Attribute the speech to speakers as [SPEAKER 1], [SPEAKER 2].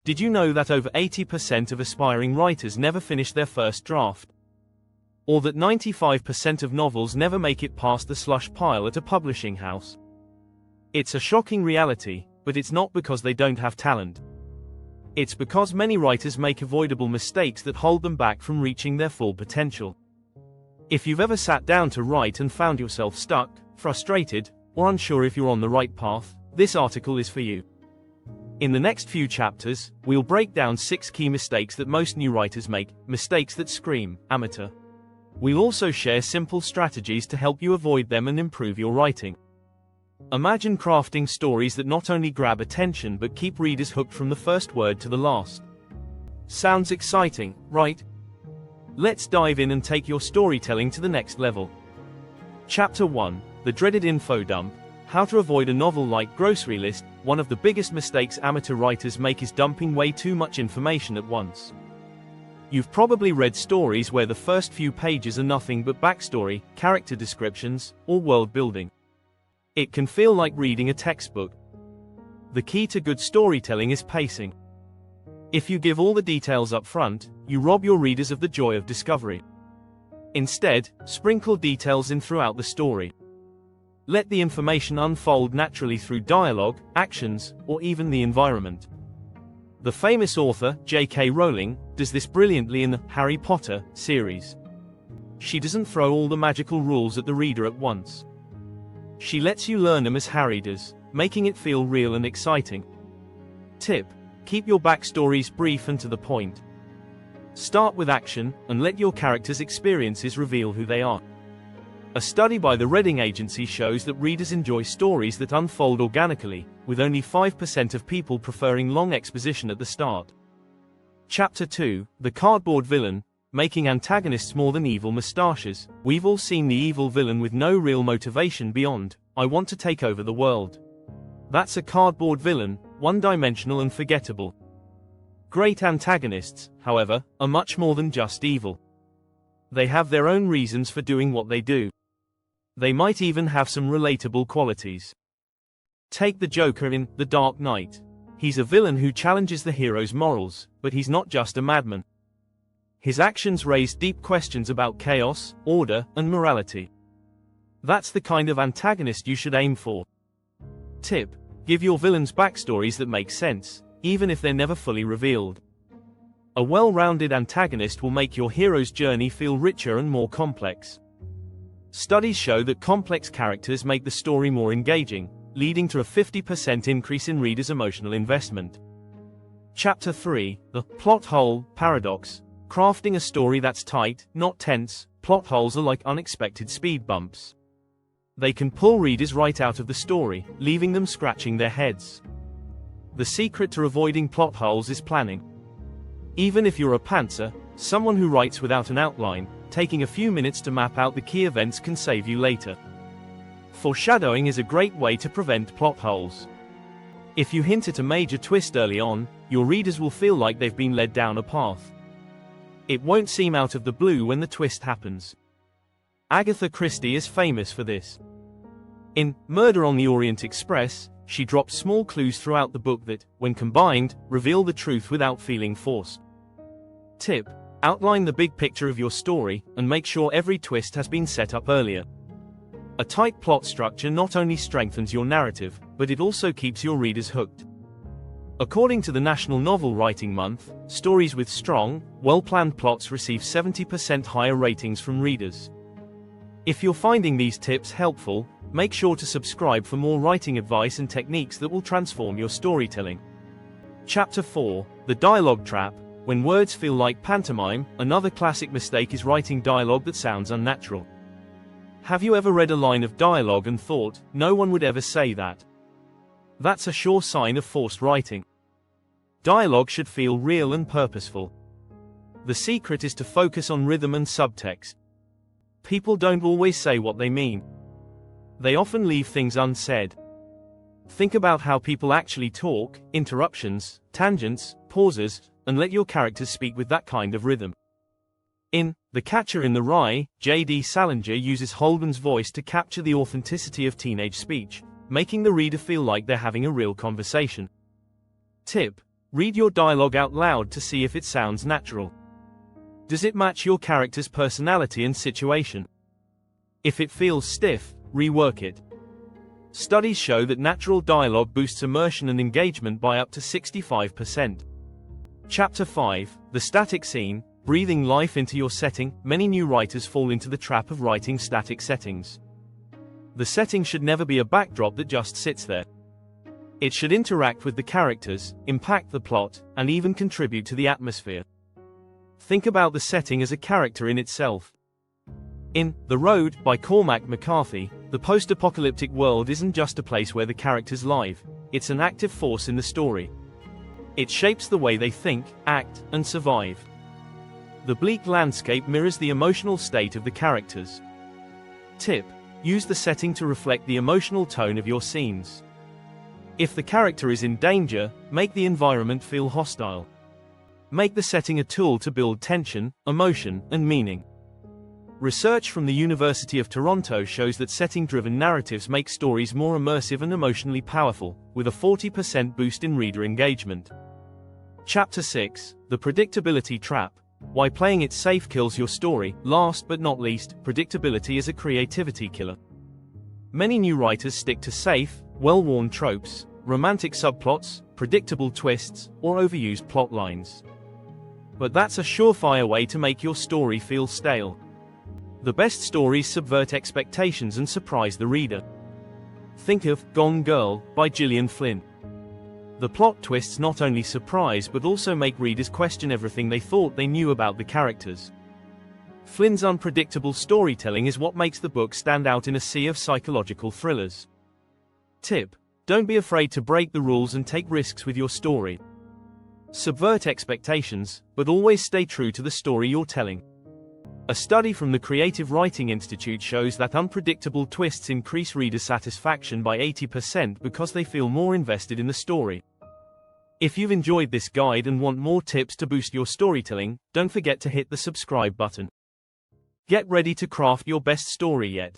[SPEAKER 1] Did you know that over 80% of aspiring writers never finish their first draft? Or that 95% of novels never make it past the slush pile at a publishing house? It's a shocking reality, but it's not because they don't have talent. It's because many writers make avoidable mistakes that hold them back from reaching their full potential. If you've ever sat down to write and found yourself stuck, frustrated, or unsure if you're on the right path, this article is for you. In the next few chapters, we'll break down 6 key mistakes that most new writers make, mistakes that scream amateur. We'll also share simple strategies to help you avoid them and improve your writing. Imagine crafting stories that not only grab attention but keep readers hooked from the first word to the last. Sounds exciting, right? Let's dive in and take your storytelling to the next level. Chapter 1: The Dreaded Info Dump. How to avoid a novel-like grocery list. One of the biggest mistakes amateur writers make is dumping way too much information at once. You've probably read stories where the first few pages are nothing but backstory, character descriptions, or world building. It can feel like reading a textbook. The key to good storytelling is pacing. If you give all the details up front, you rob your readers of the joy of discovery. Instead, sprinkle details in throughout the story. Let the information unfold naturally through dialogue, actions, or even the environment. The famous author, J.K. Rowling, does this brilliantly in the Harry Potter series. She doesn't throw all the magical rules at the reader at once. She lets you learn them as Harry does, making it feel real and exciting. Tip: keep your backstories brief and to the point. Start with action, and let your characters' experiences reveal who they are. A study by the Reading Agency shows that readers enjoy stories that unfold organically, with only 5% of people preferring long exposition at the start. Chapter 2: The Cardboard Villain. Making antagonists more than evil moustaches. We've all seen the evil villain with no real motivation beyond, "I want to take over the world." That's a cardboard villain, one-dimensional and forgettable. Great antagonists, however, are much more than just evil. They have their own reasons for doing what they do. They might even have some relatable qualities. Take the Joker in The Dark Knight. He's a villain who challenges the hero's morals, but he's not just a madman. His actions raise deep questions about chaos, order, and morality. That's the kind of antagonist you should aim for. Tip: give your villains backstories that make sense, even if they're never fully revealed. A well-rounded antagonist will make your hero's journey feel richer and more complex. Studies show that complex characters make the story more engaging, leading to a 50% increase in readers' emotional investment. Chapter 3: The Plot Hole Paradox. Crafting a story that's tight, not tense. Plot holes are like unexpected speed bumps. They can pull readers right out of the story, leaving them scratching their heads. The secret to avoiding plot holes is planning. Even if you're a pantser, someone who writes without an outline, taking a few minutes to map out the key events can save you later. Foreshadowing is a great way to prevent plot holes. If you hint at a major twist early on, your readers will feel like they've been led down a path. It won't seem out of the blue when the twist happens. Agatha Christie is famous for this. In Murder on the Orient Express, she drops small clues throughout the book that, when combined, reveal the truth without feeling forced. Tip: outline the big picture of your story, and make sure every twist has been set up earlier. A tight plot structure not only strengthens your narrative, but it also keeps your readers hooked. According to the National Novel Writing Month, stories with strong, well-planned plots receive 70% higher ratings from readers. If you're finding these tips helpful, make sure to subscribe for more writing advice and techniques that will transform your storytelling. Chapter 4: The Dialogue Trap. When words feel like pantomime. Another classic mistake is writing dialogue that sounds unnatural. Have you ever read a line of dialogue and thought, "No one would ever say that"? That's a sure sign of forced writing. Dialogue should feel real and purposeful. The secret is to focus on rhythm and subtext. People don't always say what they mean. They often leave things unsaid. Think about how people actually talk: interruptions, tangents, pauses, and let your characters speak with that kind of rhythm. In The Catcher in the Rye, J.D. Salinger uses Holden's voice to capture the authenticity of teenage speech, making the reader feel like they're having a real conversation. Tip: Read your dialogue out loud to see if it sounds natural. Does it match your character's personality and situation? If it feels stiff, rework it. Studies show that natural dialogue boosts immersion and engagement by up to 65%. Chapter 5, The Static Scene, Breathing Life into Your Setting. Many new writers fall into the trap of writing static settings. The setting should never be a backdrop that just sits there. It should interact with the characters, impact the plot, and even contribute to the atmosphere. Think about the setting as a character in itself. In The Road by Cormac McCarthy, the post-apocalyptic world isn't just a place where the characters live, it's an active force in the story. It shapes the way they think, act, and survive. The bleak landscape mirrors the emotional state of the characters. Tip: use the setting to reflect the emotional tone of your scenes. If the character is in danger, make the environment feel hostile. Make the setting a tool to build tension, emotion, and meaning. Research from the University of Toronto shows that setting-driven narratives make stories more immersive and emotionally powerful, with a 40% boost in reader engagement. Chapter 6, The Predictability Trap. Why playing it safe kills your story. Last but not least, predictability is a creativity killer. Many new writers stick to safe, well-worn tropes, romantic subplots, predictable twists, or overused plot lines. But that's a surefire way to make your story feel stale. The best stories subvert expectations and surprise the reader. Think of Gone Girl by Gillian Flynn. The plot twists not only surprise but also make readers question everything they thought they knew about the characters. Flynn's unpredictable storytelling is what makes the book stand out in a sea of psychological thrillers. Tip: don't be afraid to break the rules and take risks with your story. Subvert expectations, but always stay true to the story you're telling. A study from the Creative Writing Institute shows that unpredictable twists increase reader satisfaction by 80% because they feel more invested in the story. If you've enjoyed this guide and want more tips to boost your storytelling, don't forget to hit the subscribe button. Get ready to craft your best story yet.